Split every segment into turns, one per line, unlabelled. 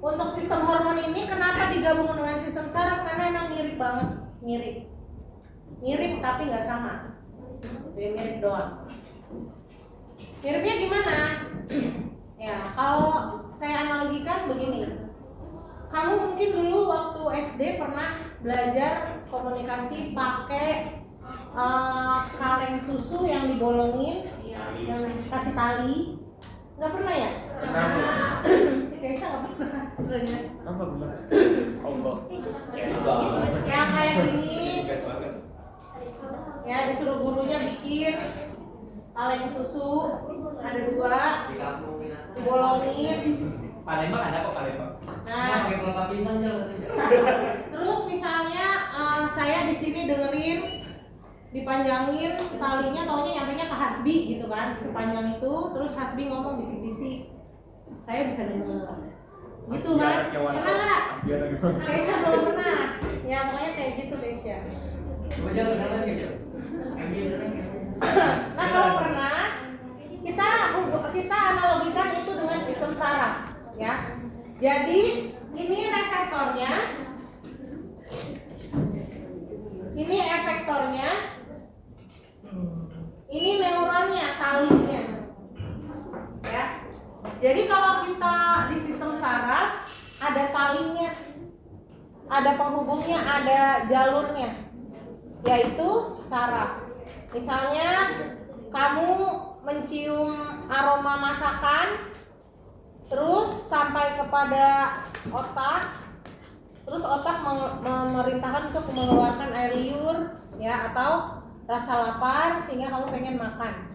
Untuk sistem hormon ini kenapa digabung dengan sistem saraf? Karena emang mirip banget, mirip tapi nggak sama. Dia mirip doang. Miripnya gimana? Ya, kalau saya analogikan begini. Kamu mungkin dulu waktu SD pernah belajar komunikasi pakai kaleng susu yang dibolongin, yang kasih tali. Nggak pernah ya? Si Keisha nggak pernah. Yang kayak gini, ya disuruh gurunya bikin kaleng susu, ada 2, dibolongin.
Palembang ada kok Palembang.
Nah, terus misalnya saya di sini dengerin, dipanjangin talinya, taunya nyampenya ke Hasbi gitu kan, sepanjang itu, terus Hasbi ngomong bisik-bisik, saya bisa denger, gitu kan? Pernah nggak? Keisha belum pernah, ya pokoknya kayak gitu Keisha. Nah kalau pernah, kita analogikan itu dengan sistem saraf, ya. Jadi ini reseptornya, ini efektornya, ini neuronnya, talinya, ya. Jadi kalau kita di sistem saraf ada talinya, ada penghubungnya, ada jalurnya, yaitu saraf. Misalnya kamu mencium aroma masakan, terus sampai kepada otak, terus otak memerintahkan untuk mengeluarkan air liur, ya, atau rasa lapar sehingga kamu pengen makan.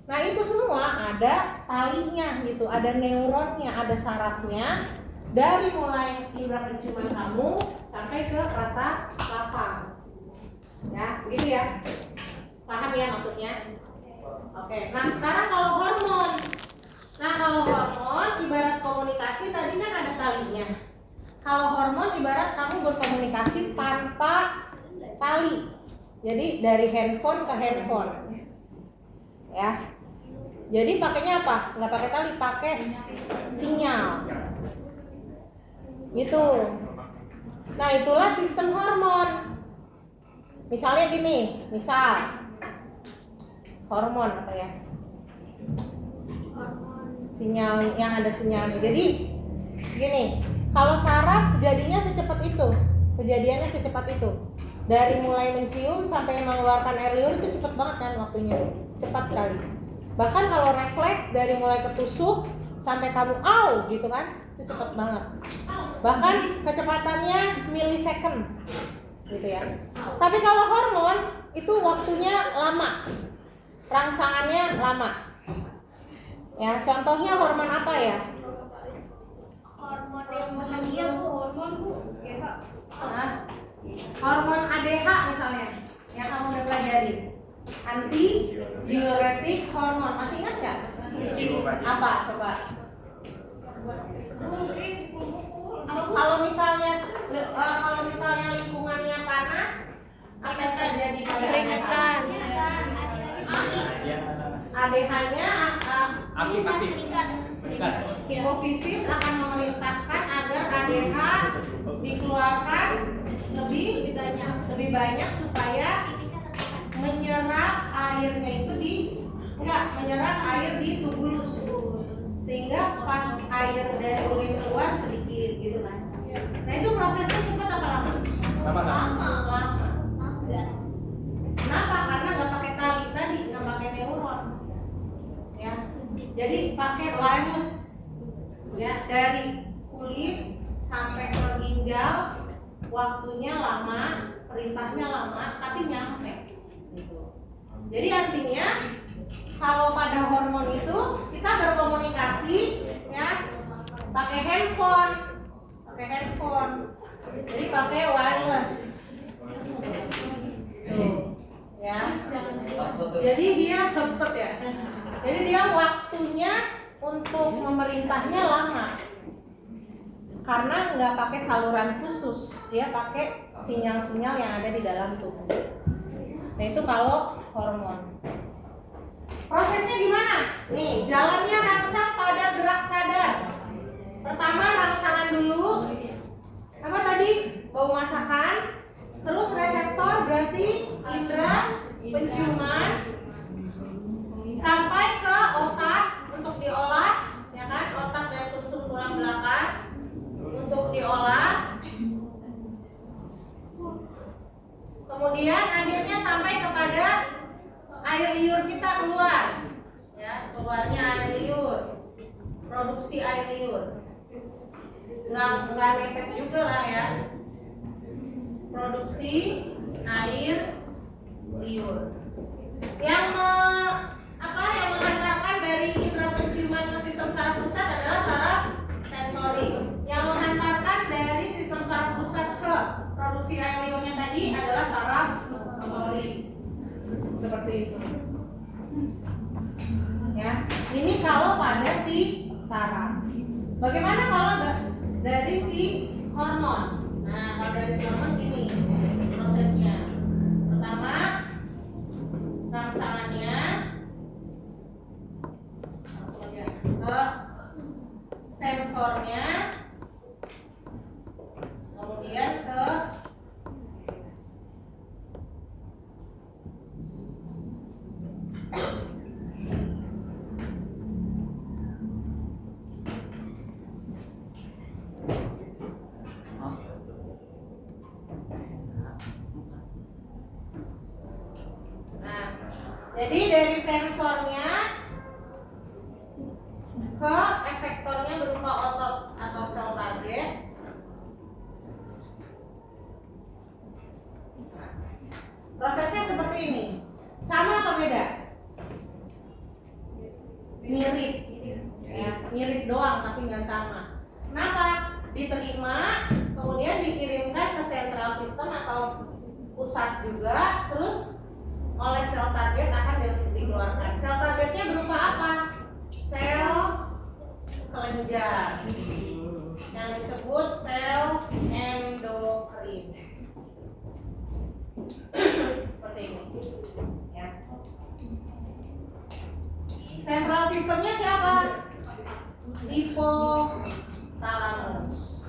Nah itu semua ada talinya gitu, ada neuronnya, ada sarafnya, dari mulai indera penciuman kamu sampai ke rasa lapar. Ya, begitu ya. Paham ya maksudnya? Oke, nah sekarang kalau hormon. Nah kalau hormon ibarat komunikasi, tadi kan ada talinya. Kalau hormon ibarat kamu berkomunikasi tanpa tali. Jadi dari handphone ke handphone. Ya. Jadi pakainya apa? Nggak pakai tali, pakai sinyal. Gitu. Nah itulah sistem hormon. Misalnya gini, misal hormon apa ya? Sinyal, yang ada sinyalnya. Jadi gini, kalau saraf jadinya secepat itu, kejadiannya secepat itu. Dari mulai mencium sampai mengeluarkan air liur itu cepat banget kan waktunya, cepat sekali. Bahkan kalau refleks dari mulai ketusuk sampai kamu au gitu kan, itu cepat banget. Bahkan kecepatannya milisecond, gitu ya. Tapi kalau hormon itu waktunya lama, rangsangannya lama. Ya, contohnya hormon apa ya?
Hormon yang bahagia tuh hormon Bu.
Nah, hormon ADH misalnya, yang kamu udah pelajari, anti diuretik hormon, masih ingat nggak? Apa coba? Kalau misalnya lingkungannya panas, apa yang terjadi? Keringetan. ADH-nya hipofisis akan memerintahkan agar ADH dikeluarkan lebih banyak supaya menyerap airnya itu menyerap air di tubuh, sehingga pas air dari urin keluar sedikit gitu kan. Nah itu prosesnya cepat apa lama? Lama. Kenapa? Karena nggak pakai tali tadi, nggak pakai neuron, ya. Jadi pakai wireless, ya, dari kulit sampai ke ginjal, waktunya lama, perintahnya lama, tapi nyampe. Gitu. Jadi artinya kalau pada hormon itu kita berkomunikasi, ya, pakai handphone, jadi pakai wireless. Tuh. Ya, jadi dia hotspot ya. Jadi dia waktunya untuk memerintahnya lama, karena nggak pakai saluran khusus, dia pakai sinyal-sinyal yang ada di dalam tubuh. Nah itu kalau hormon. Prosesnya gimana? Nih, jalannya rangsang pada gerak sadar. produksi air liur. Nggak netes juga lah ya. Produksi air liur. Yang yang menghantarkan dari indera penciuman ke sistem saraf pusat adalah saraf sensori. Yang menghantarkan dari sistem saraf pusat ke produksi air liurnya tadi adalah saraf motorik. Seperti itu. Ya, ini kalau pada si saraf. Bagaimana kalau dari si hormon? Nah, kalau dari si hormon gini prosesnya. Pertama, rangsangannya langsung aja ke sensornya, kemudian ke jadi dari sensornya ke efektornya berupa otot atau sel target. Prosesnya seperti ini. Sama apa beda? Mirip. Ya, mirip doang tapi nggak sama. Kenapa? Diterima, kemudian dikirimkan ke central system atau pusat juga, terus oleh sel target akan dikeluarkan. Sel targetnya berupa apa? Sel kelenjar yang disebut sel endokrin. Seperti ini. Ya. Central sistemnya siapa? Hipotalamus.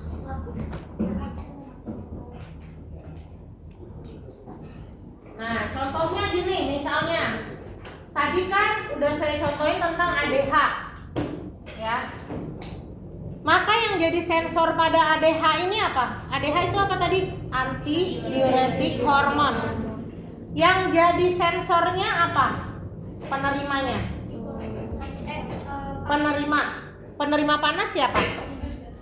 Nah, contohnya gini, misalnya tadi kan udah saya contohin tentang ADH, ya. Maka yang jadi sensor pada ADH ini apa? ADH itu apa tadi? Antidiuretik hormon. Yang jadi sensornya apa? Penerimanya. Penerima panas siapa?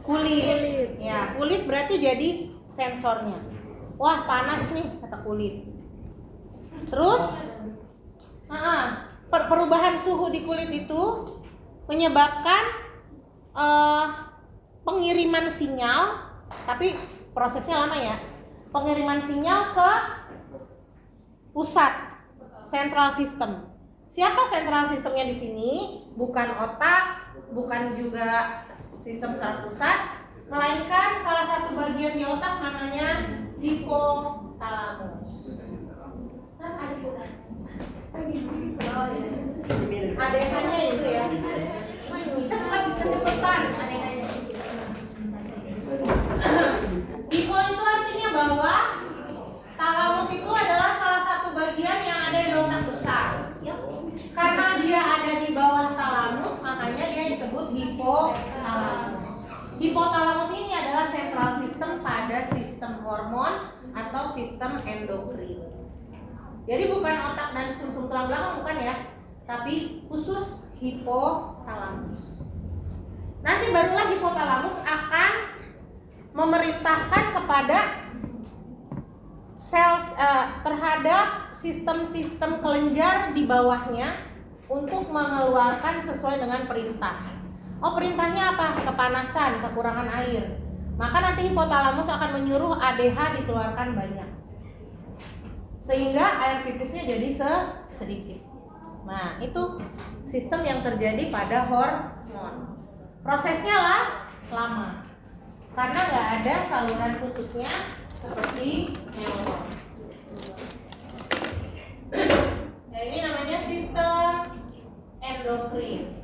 Kulit. Ya, kulit berarti jadi sensornya. Wah, panas nih kata kulit. Terus perubahan suhu di kulit itu menyebabkan pengiriman sinyal, tapi prosesnya lama ya. Pengiriman sinyal ke pusat central system. Siapa central systemnya di sini? Bukan otak, bukan juga sistem saraf pusat, melainkan salah satu bagian di otak namanya hipotalamus. ADH-nya itu ya. Cepetan. Hipo itu artinya bawah. Talamus itu adalah salah satu bagian yang ada di otak besar. Karena dia ada di bawah talamus, makanya dia disebut hipotalamus. Hipotalamus ini adalah central system pada sistem hormon atau sistem endokrin. Jadi bukan otak dan sumsum tulang belakang, bukan ya, tapi khusus hipotalamus. Nanti barulah hipotalamus akan memerintahkan kepada sel terhadap sistem-sistem kelenjar di bawahnya untuk mengeluarkan sesuai dengan perintah. Oh, perintahnya apa? Kepanasan, kekurangan air. Maka nanti hipotalamus akan menyuruh ADH dikeluarkan banyak, sehingga air pipisnya jadi sedikit. Nah, itu sistem yang terjadi pada hormon. Prosesnya lama, karena nggak ada saluran khususnya seperti neuron. Nah, ini namanya sistem endokrin.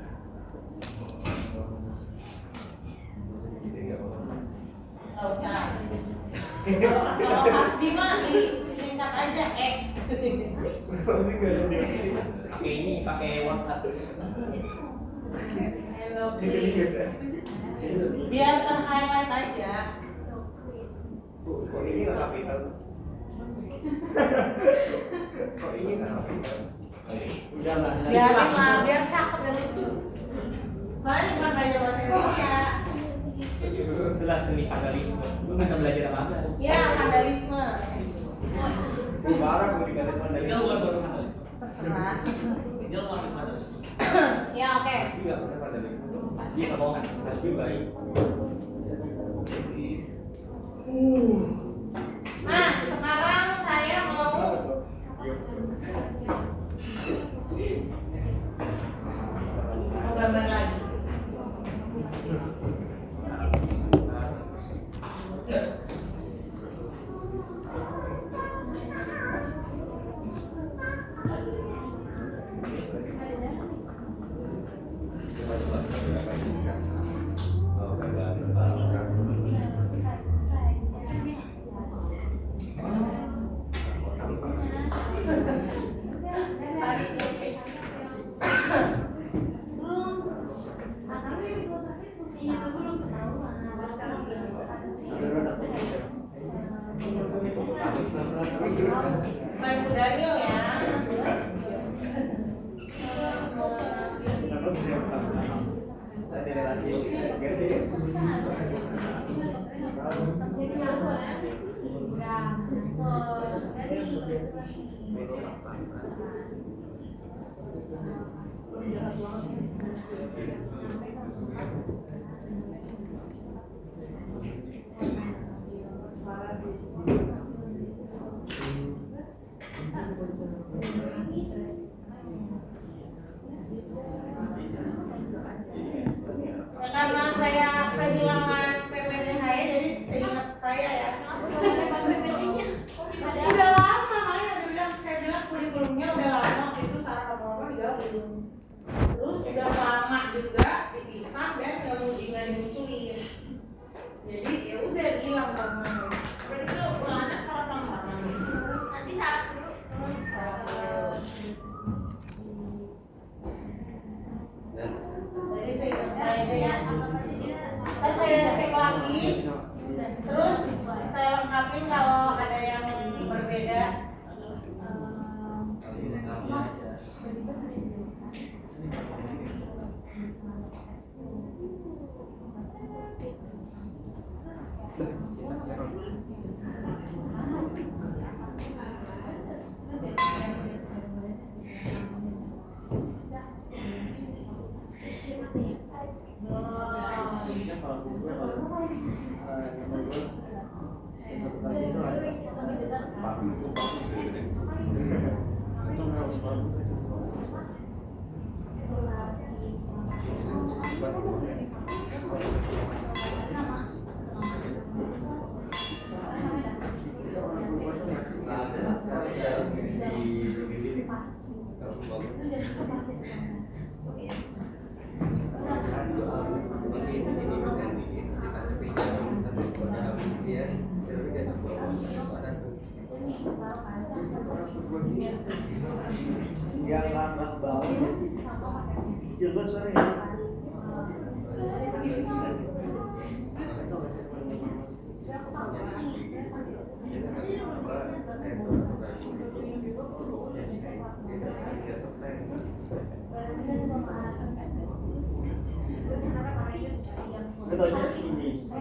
Nggak usah. Kalau Mas Bima disingkat aja
Pakai ini, pakai WhatsApp.
endokrin. Biar ter-highlight aja.
Kok ini nggak kapital? Kok ini nggak kapital? Udah lah.
Biarin lah, biar cakep dan lucu. Kalian bukan belajar bahasa Indonesia.
Itulah seni vandalisme. Lu nggak belajar apa?
Ya, vandalisme.
Barang gue dikatakan vandalisme. Dia luar baru vandalisme.
Terserah.
Dia luar vandalisme.
Ya, oke.
Pasti nggak pernah vandalisme. Pasti nggak mau kan? Pasti baik.
Nah, sekarang saya mau gambar lagi. Main Daniel ya.
Ada relasi.
Ya, karena saya kehilangan PPT saya, jadi seingat saya ya. Udah lama, makanya saya bilang kurikulumnya udah lama waktu itu Sarah apa-apa juga belum. Terus udah lama juga dipisah dan nggak dimunculin. Jadi ya udah hilang karena. Berarti itu ulangannya sama-sama.
Nanti saat dulu
Jadi saya aja ya. Ntar saya cek lagi, terus saya lengkapin kalau ada yang berbeda.
Yang lama banget sih. Kecil banget suaranya. Betulnya ini.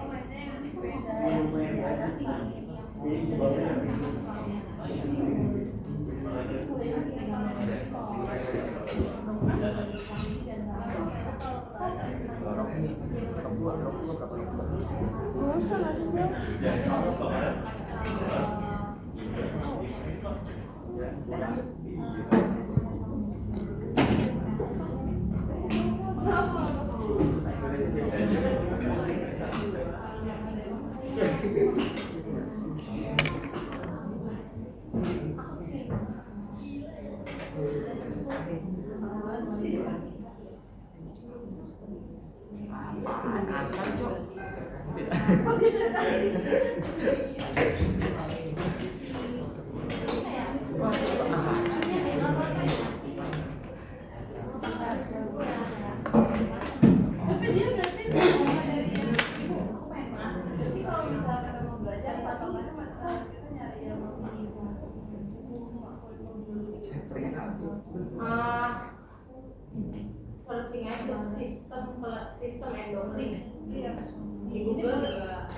Asal cok.
tapi dia berarti dari yang sih kalau misalnya ketemu belajar patokannya kita nyari yang lebih
searching aja sistem endokrin.
Iya.
Di Google juga.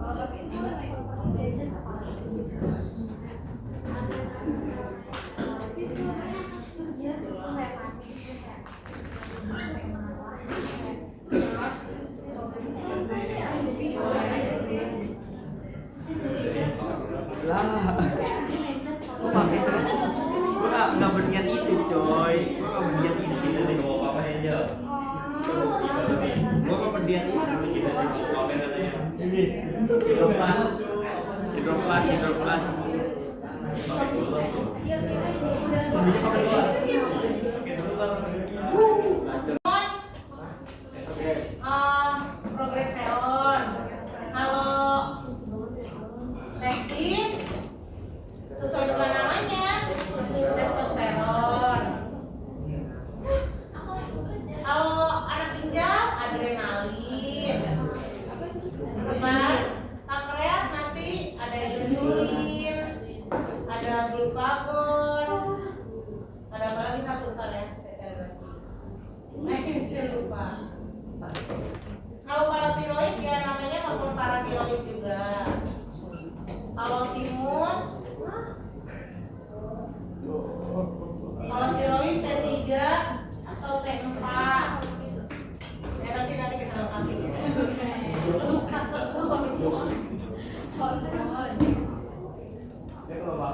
Oh, tapi ini mana ya?
Lah. Tapi terus gue nggak berniat itu coy. Gue nggak berniat itu.
Kita di bawah apa aja?
Gue nggak berniat itu.
Kita di bawah katanya.
Ini hidroplas.
Progesteron. Kalau testis sesuai dengan namanya testosteron. Kalau anak ginjal adrenalin. Beban pankreas nanti ada insulin, ada glukagon, ada apa lagi satu ntar ya? Saya lupa. Kalau paratiroid ya namanya hormon paratiroid juga. Kalau timus, kalau tiroid T3 atau T4. Ya nanti kita lengkapin ya.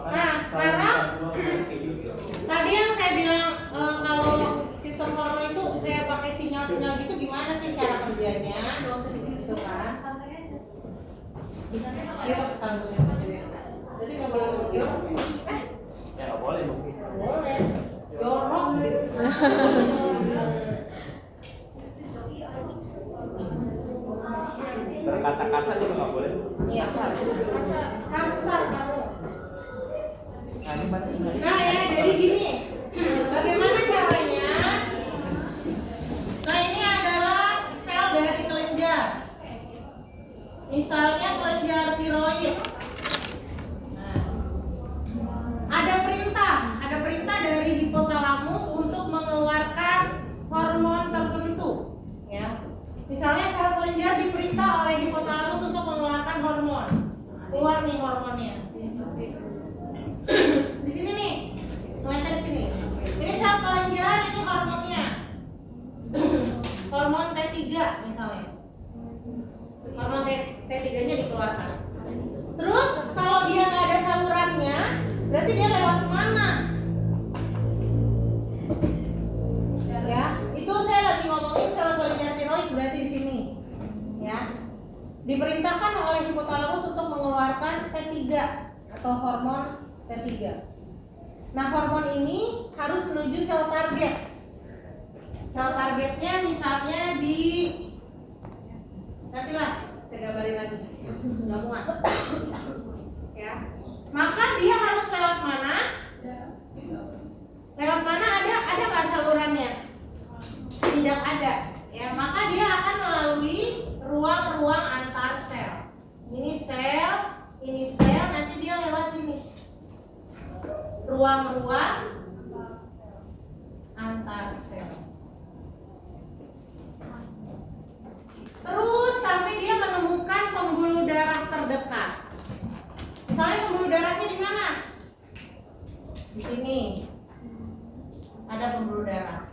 Nah, sekarang tadi yang saya bilang kalau sistem hormon itu kayak pakai sinyal-sinyal gitu, gimana sih cara kerjanya? Itu kan? Dia pakai tangannya aja. Jadi nggak boleh jorok.
Ya nggak boleh dong.
Boleh. Jorok gitu.
Berkata kasar juga nggak boleh.
Iya. Kasar kamu.
Nah, ini
Nah ya, jadi gini, bagaimana caranya? Nah ini adalah sel dari kelenjar. Misalnya kelenjar tiroid. Nah, ada perintah dari hipotalamus untuk mengeluarkan hormon tertentu. Ya, misalnya sel kelenjar diperintah oleh hipotalamus untuk mengeluarkan hormon. Keluar nih hormonnya. Di sini nih, kelihatan di sini. Ini sel kelenjar, ini hormonnya. Hormon T3 misalnya. Hormon T3-nya dikeluarkan. Terus kalau dia nggak ada salurannya, berarti dia lewat mana? Ya, itu saya lagi ngomongin sel kelenjar tiroid berarti di sini. Ya. Diperintahkan oleh hipotalamus untuk mengeluarkan T3 atau hormon T3. Nah, hormon ini harus menuju sel target. Sel targetnya misalnya di nantilah saya gambarin lagi. Nggak muat. Ya. Maka dia harus lewat mana? Lewat mana ada nggak salurannya? Tidak ada. Ya, maka dia akan melalui ruang-ruang antar sel. Ini sel, nanti dia lewat sini. Ruang-ruang antar sel. Terus sampai dia menemukan pembuluh darah terdekat. Misalnya pembuluh darahnya di mana? Di sini. Ada pembuluh darah.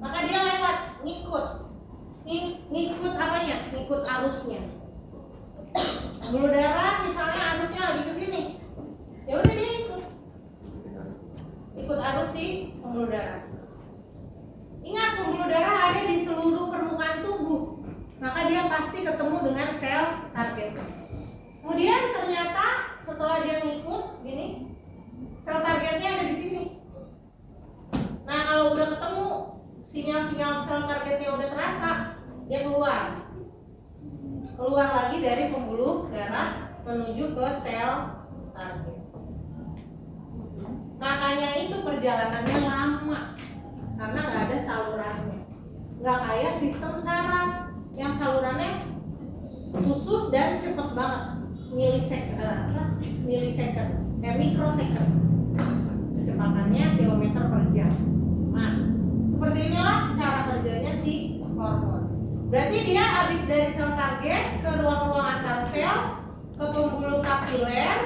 Maka dia lewat, ngikut apanya? Ngikut arusnya. Pembuluh darah misalnya arusnya lagi ke sini. Ya udah dia ikut arus si pembuluh darah. Ingat, pembuluh darah ada di seluruh permukaan tubuh. Maka dia pasti ketemu dengan sel target. Kemudian ternyata setelah dia ngikut gini, sel targetnya ada di sini. Nah, kalau udah ketemu sinyal-sinyal sel targetnya udah terasa, dia keluar lagi dari pembuluh darah menuju ke sel target. Makanya itu perjalanannya lama karena nggak ada salurannya, nggak kayak sistem saraf yang salurannya khusus dan cepet banget, mikrosecond. Kecepatannya kilometer per jam. Nah, seperti inilah cara kerjanya si hormon. Berarti dia habis dari sel target ke ruang-ruang antar sel, ke pembuluh kapiler,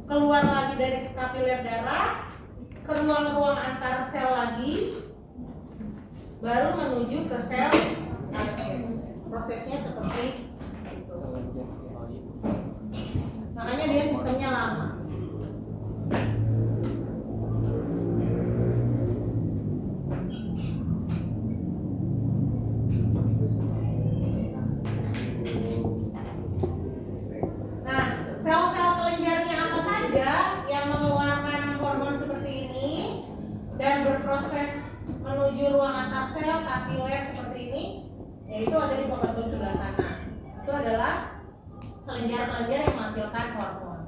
keluar lagi dari kapiler darah, ke ruang-ruang antar sel lagi, baru menuju ke sel target. Prosesnya seperti itu. Makanya dia sistemnya lama. Nah, sel-sel kelenjarnya apa saja yang mengeluarkan hormon seperti ini dan berproses menuju ruang antar sel kapiler seperti ini, yaitu ada di papan tulis sebelah sana. Itu adalah kelenjar-kelenjar yang menghasilkan hormon.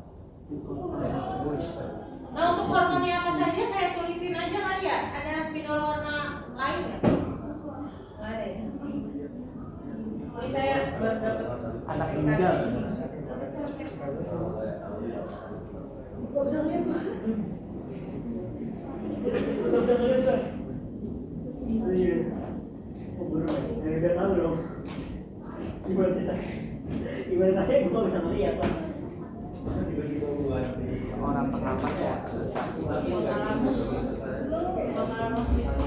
Nah, untuk hormonnya apa saja saya tulisin aja kali ya. Ada spidol warna lain nggak? Nggak ada ya. Ini saya baru dapat
Anak ginjal.
Gak bisa lihat tuh.
Udah tahu dong. Gimana saya gue bisa melihat Pak. Seorang pengamat ya.
Hipotalamus. Hipotalamus itu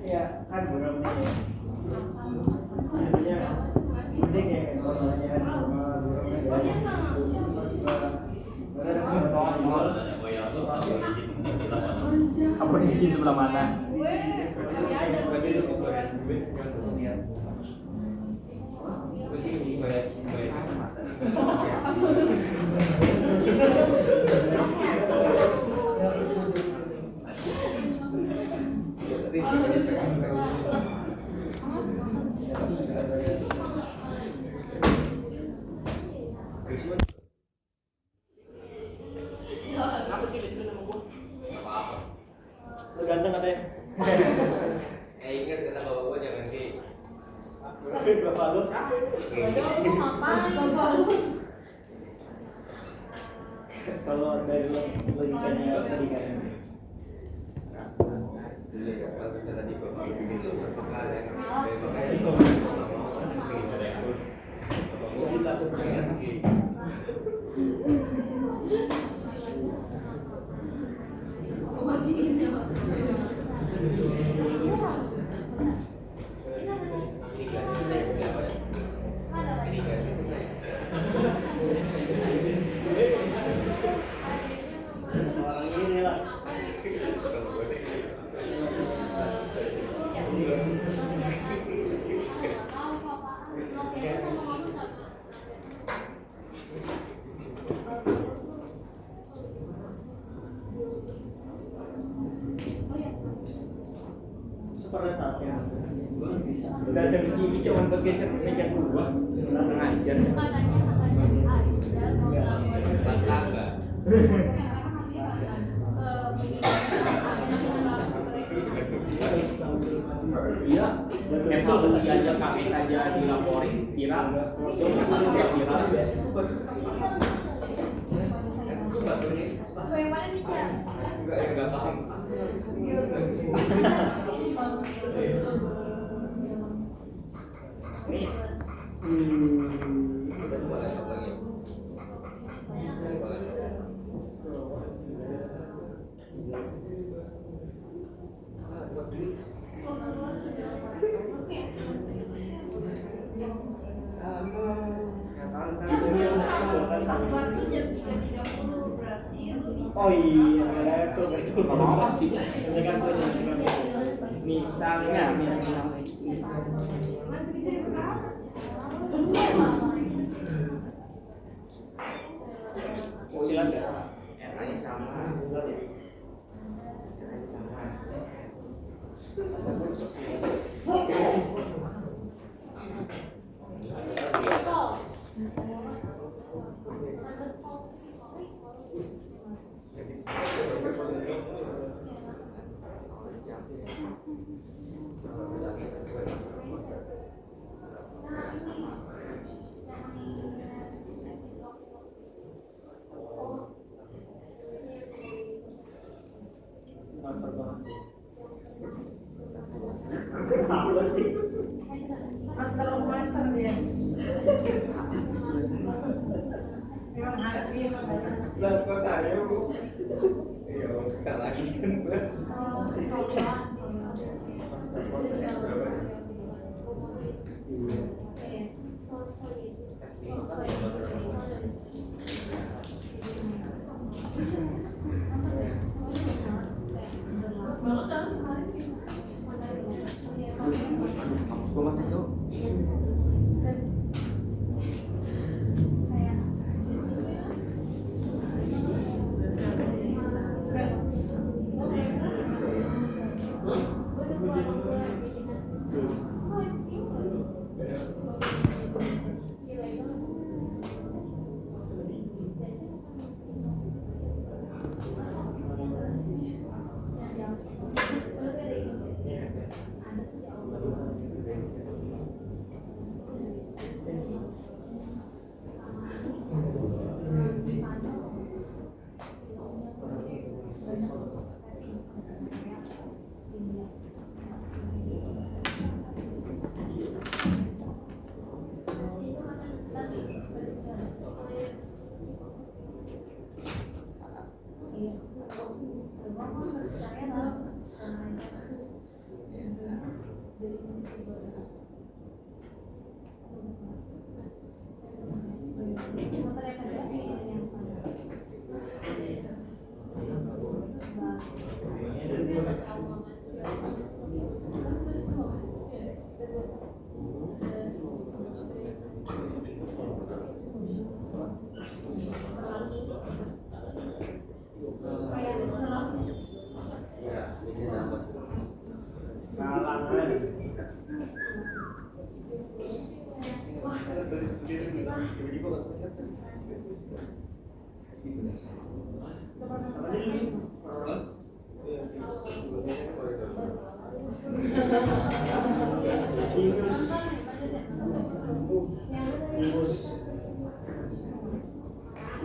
ya kan benar benar. Intinya penting ya normalnya apa izin sebelah mana? Lu ganteng katanya.
Ingat kata bapak gua jangan sih.
Bapak lu. Kalau dari logikanya tadi kan.
Kalau bisa tadi kok bikin tuh sekolah ya. Besok kayak bikin saya terus. Bapak gua takut pengen sih.
Orang ini lah. Seperti saatnya. Udah ada di sini cuma bergeser meja dua. Kurang ajar.
Iya, evaluasi aja kami saja dilaporin viral, cuma satu nggak viral.
Yang mana nih, Cak?
Enggak paham.
Nih,
Udah boleh satu lagi.
Baru jam 3.30 berarti lu bisa.
Oh iya, itu
apa sih?
Jangan
Misalnya,
Masih bisa sekarang.
silakan nggak?
eranya sama.
Kok?
Master banget. Apa sih?
Master of master dia. Memang asli emang bahasa.
Lah kok saya bu? Iya, bentar lagi kan buat.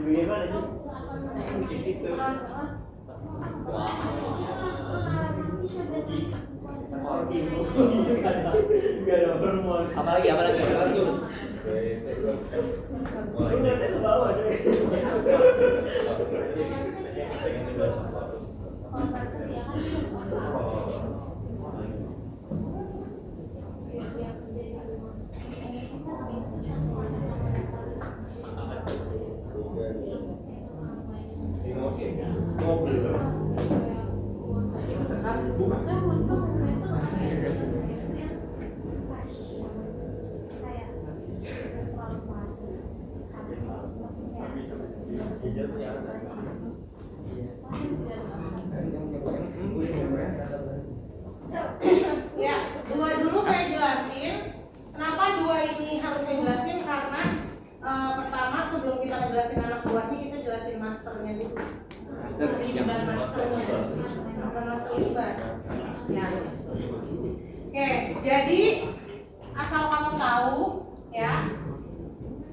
Gimana sih?
Apalagi
Ya, dua dulu saya jelasin. Kenapa dua ini harus saya jelasin? Karena pertama sebelum kita ngejelasin anak buahnya, kita jelasin masternya dulu. Dan masternya, bukan master limbah. Ya. Oke, jadi asal kamu tahu ya,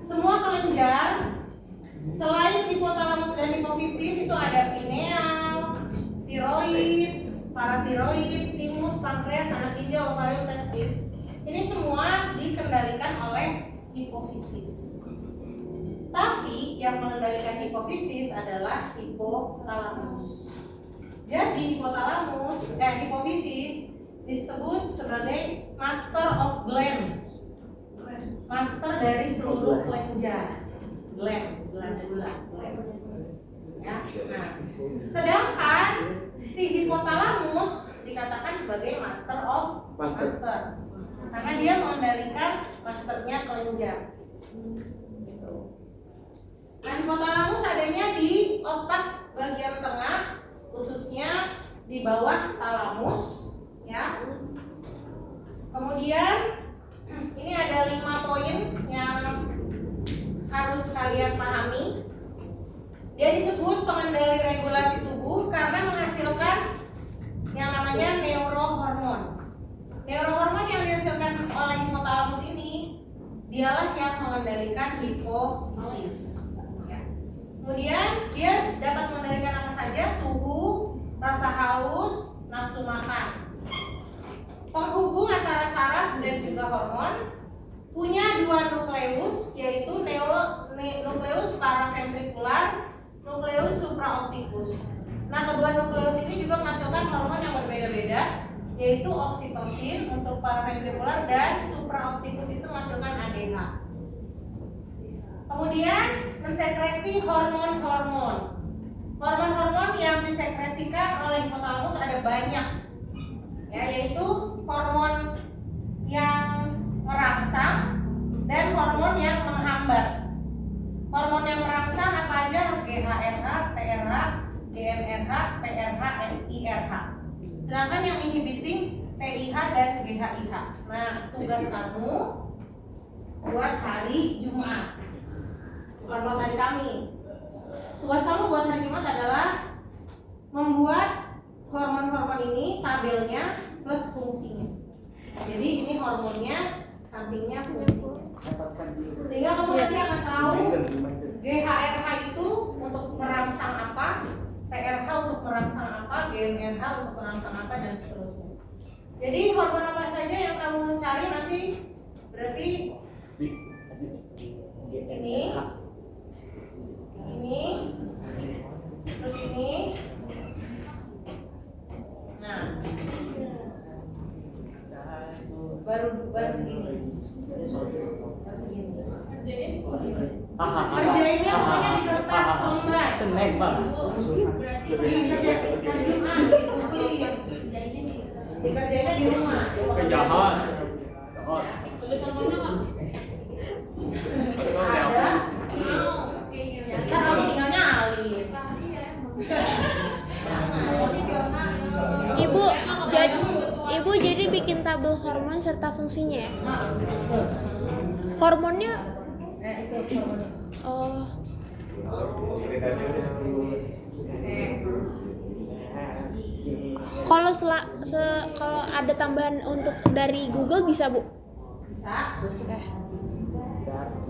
semua kelenjar selain hipotalamus dan hipofisis itu ada pineal, tiroid, paratiroid, timus, pankreas, anak ginjal, ovarium, testis. Ini semua dikendalikan oleh hipofisis. Tapi yang mengendalikan hipofisis adalah hipotalamus. Jadi hipofisis disebut sebagai master of gland. Master dari seluruh kelenjar. Gland. Ya. Nah, sedangkan si hipotalamus dikatakan sebagai master of master. Karena dia mengendalikan masternya kelenjar. Nah, hipotalamus adanya di otak bagian tengah, khususnya di bawah talamus, ya. Kemudian ini ada 5 poin yang harus kalian pahami. Dia disebut pengendali regulasi tubuh karena menghasilkan yang namanya neurohormon. Neurohormon yang dihasilkan oleh hipotalamus ini dialah yang mengendalikan hipofisis. Kemudian dia dapat mengendalikan apa saja, suhu, rasa haus, juga hormon, punya dua nukleus, yaitu nukleus paraventrikular, nukleus supraoptikus. Nah, kedua nukleus ini juga menghasilkan hormon yang berbeda-beda, yaitu oksitosin untuk paraventrikular dan supraoptikus itu menghasilkan ADH. Kemudian mensekresi hormon-hormon. Hormon-hormon yang disekresikan oleh hipotalamus ada banyak, ya, yaitu hormon yang merangsang dan hormon yang menghambat. Hormon yang merangsang apa aja? GHRH, TRH, GMRH, PRH, IRH. Sedangkan yang inhibiting PIH dan GHIH. Nah, tugas kamu buat hari Jumat, bukan buat hari Kamis. Tugas kamu buat hari Jumat adalah membuat hormon-hormon ini tabelnya plus fungsinya. Jadi ini hormonnya, sampingnya fungsinya. Sehingga kamu nanti akan tahu GHRH itu untuk merangsang apa, TRH untuk merangsang apa, GMRH untuk merangsang apa, dan seterusnya. Jadi hormon apa saja yang kamu cari nanti berarti ini, terus ini. Nah, baru segini. Kerjainnya pokoknya di kertas lembar.
Senek bang.
Hari Jumat dikumpulin. Dikerjainnya di rumah.
Penjahat.
Ada. Kan kamu tinggal nyalin.
Ibu jadi bikin tabel hormon serta fungsinya ya? Hormonnya
Itu hormonnya.
oh kalau ada tambahan untuk dari Google bisa Bu?
Bisa.
Oke.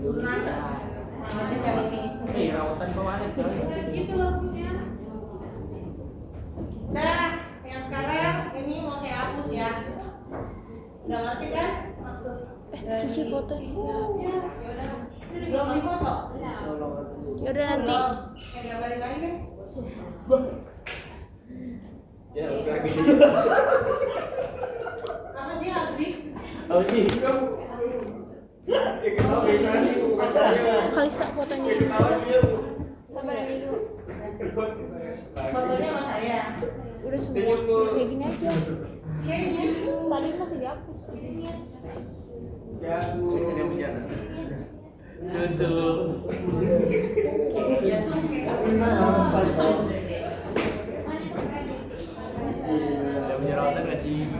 Sunat. Sama juga ini.
Rawatan kemarin coy.
Gitu lagunya.
Nah, yang sekarang ini mau saya hapus ya. Udah ngerti kan maksud?
Cici foto ya.
Belum difoto.
Ya udah nanti.
Kayak gambarin lagi kan?
Ya, lagi.
Apa sih Hasbi?
Oji.
Kalista fotonya. Sabar ini dulu.
Fotonya sama saya.
Udah semua kayak gini aja.
Kayak gitu.
Tadi masih dihapus.
Sini punya. Susu.
Ya sungke.
Udah punya rawatan nggak sih?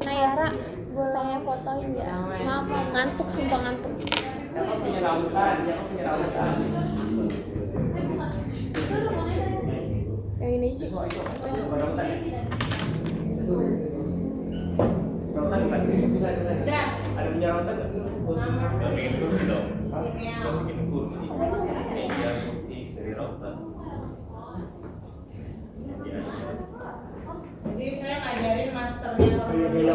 Nayara boleh fotoin ya? Maaf ngantuk, sumpah ngantuk.
Siapa punya rawatan?
Yang ini aja.
Rawatan. Rawatan bukan?
Udah.
Ada punya rawatan nggak?
Yang bikin kursi dong.
Ya.
Yang bikin kursi. Meja kursi dari router.
Jadi saya ngajarin masternya hormon dulu.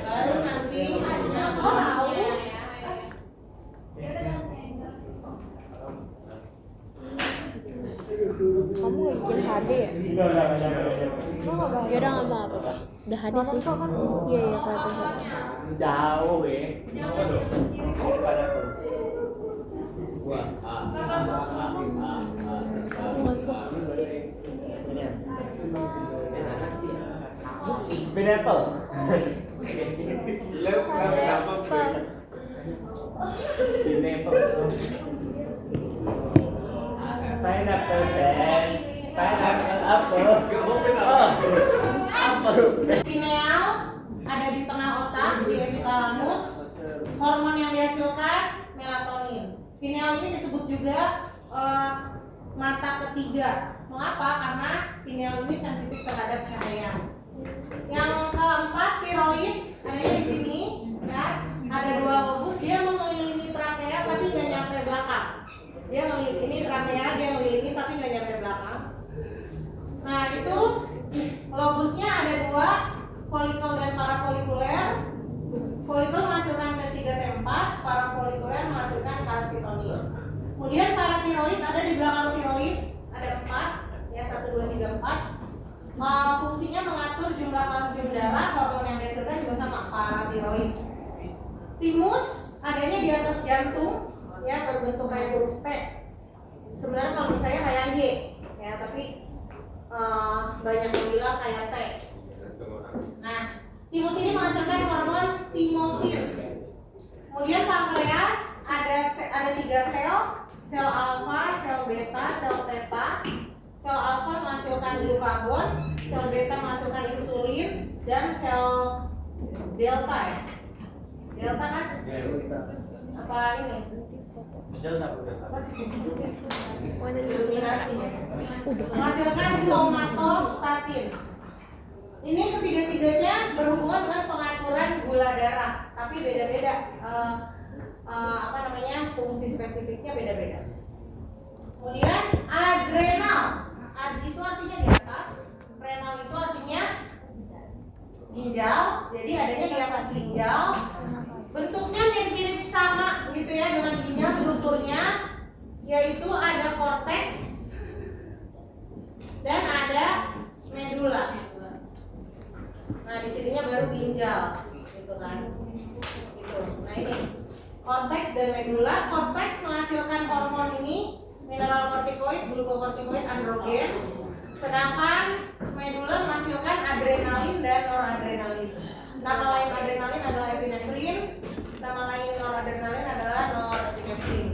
Baru nanti
Kamu gak bikin HD ya? Ya udah nggak mau apa-apa. Udah HD sih. Iya iya kelihatan.
Jauh ya. Pineapple. Pineapple. Pineapple dan pineapple apple.
pineal ada di tengah otak, di epitalamus. Hormon yang dihasilkan melatonin. Pineal ini disebut juga mata ketiga. Mengapa? Karena pineal ini sensitif terhadap cahaya. Yang keempat, tiroid adanya di sini, ya. Ada dua lobus, dia mengelilingi trakea paratiroid ada di belakang tiroid, ada 4, ya 1, 2, 3, 4. Fungsinya mengatur jumlah kalsium darah, hormon yang dihasilkan juga sama, paratiroid. Timus adanya di atas jantung, ya berbentuk kayak huruf T. Sebenarnya kalau menurut saya kayak Y, ya tapi banyak yang bilang kayak T. Nah, timus ini menghasilkan hormon timosin. Kemudian pankreas ada 3 sel alfa, sel beta, sel theta. Sel alfa menghasilkan glukagon, sel beta menghasilkan insulin, dan sel delta ya. Delta kan? Apa ini? Illuminati ya. Menghasilkan somatostatin. Ini ketiga-tiganya berhubungan dengan pengaturan gula darah, tapi beda-beda. Fungsi spesifiknya beda-beda. Kemudian adrenal, itu artinya di atas, renal itu artinya ginjal, jadi adanya di atas ginjal. Bentuknya mirip-mirip sama gitu ya dengan ginjal strukturnya, yaitu ada korteks dan ada medula. Nah di sininya baru ginjal, gitu kan? Gitu. Nah ini korteks dan medula. Korteks menghasilkan hormon ini, mineral kortikoid, glukokortikoid, androgen. Sedangkan medula menghasilkan adrenalin dan noradrenalin. Nama lain adrenalin adalah epinefrin, nama lain noradrenalin adalah norepinefrin.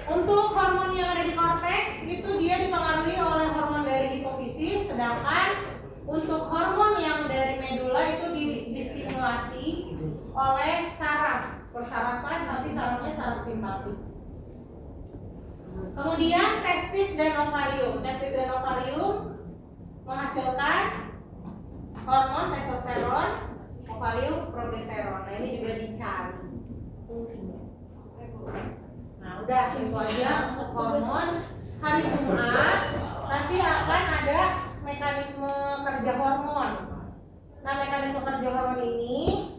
Untuk hormon yang ada di korteks itu dia dipengaruhi oleh hormon dari hipofisis, sedangkan untuk hormon yang dari medula itu distimulasi oleh saraf, persarafan, tapi sarafnya saraf simpatik. Kemudian testis dan ovarium. Testis dan ovarium menghasilkan hormon testosteron, ovarium progesteron. Nah ini juga dicari fungsinya. Nah udah itu aja untuk hormon. Hari Jumat nanti akan ada mekanisme kerja hormon. Nah mekanisme kerja hormon ini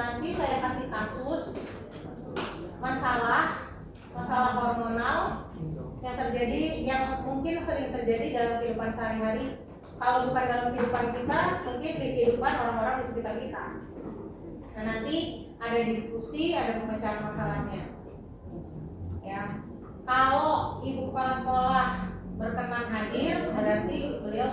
nanti saya kasih kasus masalah hormonal yang terjadi, yang mungkin sering terjadi dalam kehidupan sehari-hari. Kalau bukan dalam kehidupan kita, mungkin di kehidupan orang-orang di sekitar kita. Nah nanti ada diskusi, ada pemecahan masalahnya. Ya, kalau ibu kepala sekolah berkenan hadir, berarti beliau